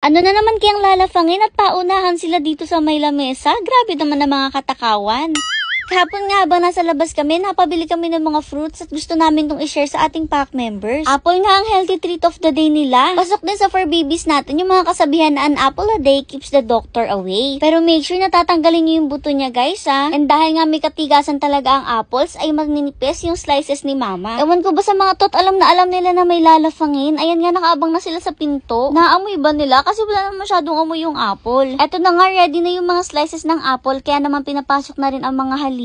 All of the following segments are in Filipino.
Ano na naman kayang lalafangin at paunahan sila dito sa may lamesa? Grabe naman ang mga katakawan. Kahapon nga habang nasa labas kami, napabili kami ng mga fruits at gusto namin itong i-share sa ating pack members. Apple nga ang healthy treat of the day nila. Pasok din sa for babies natin yung mga kasabihan na an apple a day keeps the doctor away. Pero make sure na tatanggalin nyo yung buto niya guys ha. And dahil nga may katigasan talaga ang apples, ay magninipis yung slices ni mama. Ewan ko ba sa mga tot, alam na alam nila na may lalafangin. Ayan nga, nakaabang na sila sa pinto. Naamoy ba nila? Kasi wala naman masyadong amoy yung apple. Eto na nga, ready na yung mga slices ng apple, kaya naman pinapasok na rin ang mga halimaw.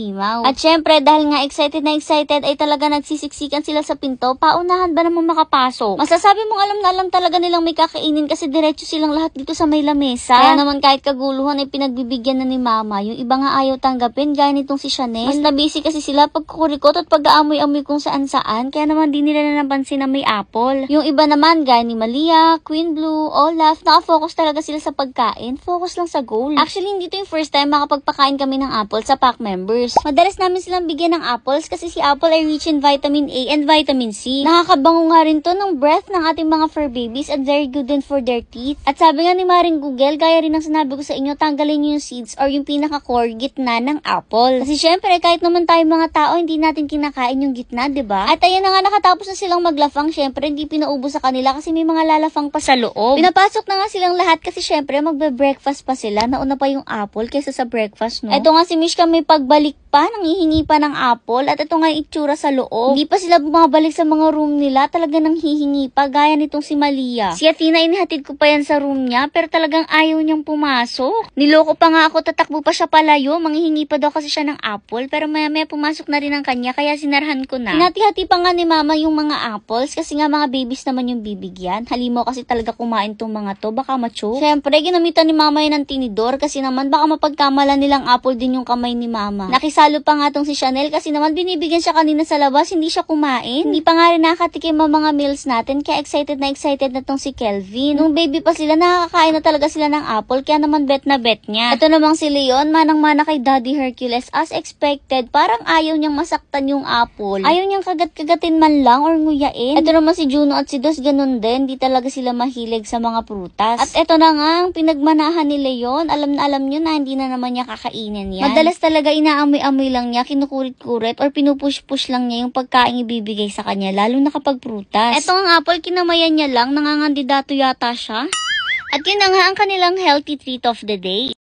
At syempre, dahil nga excited na excited, ay talaga nagsisiksikan sila sa pinto. Paunahan ba naman makapasok? Masasabi mong alam na alam talaga nilang may kakainin kasi diretso silang lahat dito sa may lamesa. Kaya naman kahit kaguluhan ay pinagbibigyan na ni mama. Yung iba nga ayaw tanggapin, gaya nitong si Chanel. Mas nabisi kasi sila pag kukurikot at pag-aamoy-amoy kung saan-saan. Kaya naman di nila na napansin na may apple. Yung iba naman, gaya ni Malia, Queen Blue, Olaf, nakafocus talaga sila sa pagkain. Focus lang sa goal. Actually, hindi to yung first time makapagpakain kami ng apple sa pack members. Madalas namin silang bigyan ng apples kasi si apple ay rich in vitamin A and vitamin C. Nakakabango nga rin to ng breath ng ating mga fur babies at very good din for their teeth. At sabi nga ni Maring Google, gaya rin ng sinabi ko sa inyo, tanggalin nyo yung seeds or yung pinaka-core gitna ng apple. Kasi syempre, kahit naman tayo mga tao, hindi natin kinakain yung gitna, diba? At ayun na nga, nakatapos na silang maglafang. Syempre, hindi pinaubo sa kanila kasi may mga lalafang pa sa loob. Pinapasok na nga silang lahat kasi syempre, magbe-breakfast pa sila. Nauna pa yung apple kaysa sa breakfast, no? Eto nga si Mishka may pagbalik pa, nanghihingi pa ng apple at ito nga yung itsura sa loob. Hindi pa sila bumabalik sa mga room nila, talaga nang hihingi pa, gaya nitong si Malia. Si Athena, inihatid ko pa yan sa room niya, pero talagang ayaw niyang pumasok. Niloko pa nga ako, tatakbo pa siya palayo, manghihingi pa daw kasi siya ng apple, pero maya-maya pumasok na rin ang kanya, kaya sinarhan ko na. Hinati-hati pa nga ni mama yung mga apples, kasi nga mga babies naman yung bibigyan. Halimaw kasi talaga kumain tong mga to, baka ma-choke. Siyempre, ginamitan ni mama yun ng tinidor, kasi naman baka mapagkamalan nilang apple din yung kamay ni mama. Nakisalo pa nga tong si Chanel kasi naman binibigyan siya kanina sa labas, hindi siya kumain. Hindi pa nga rin nakatikim ang mga meals natin, kaya excited na tong si Kelvin. Nung baby pa sila, nakakain na talaga sila ng apple, kaya naman bet na bet niya. Ito namang si Leon, manang-mana kay Daddy Hercules as expected, parang ayaw niyang masaktan yung apple. Ayaw niyang kagat-kagatin man lang or nguyain. Ito naman si Juno at si Dos, ganun din, di talaga sila mahilig sa mga prutas. At ito na nga, ang pinagmanahan ni Leon, alam na alam niyo na hindi na naman niya kakainin yan. Madalas talaga inaamoy-amoy lang niya, kinukurit-kurit or pinupush-push lang niya yung pagkain ibibigay sa kanya, lalo na kapag prutas. Eto ang apple, kinamayan niya lang, nangangandidato yata siya. At yun na nga ang kanilang healthy treat of the day.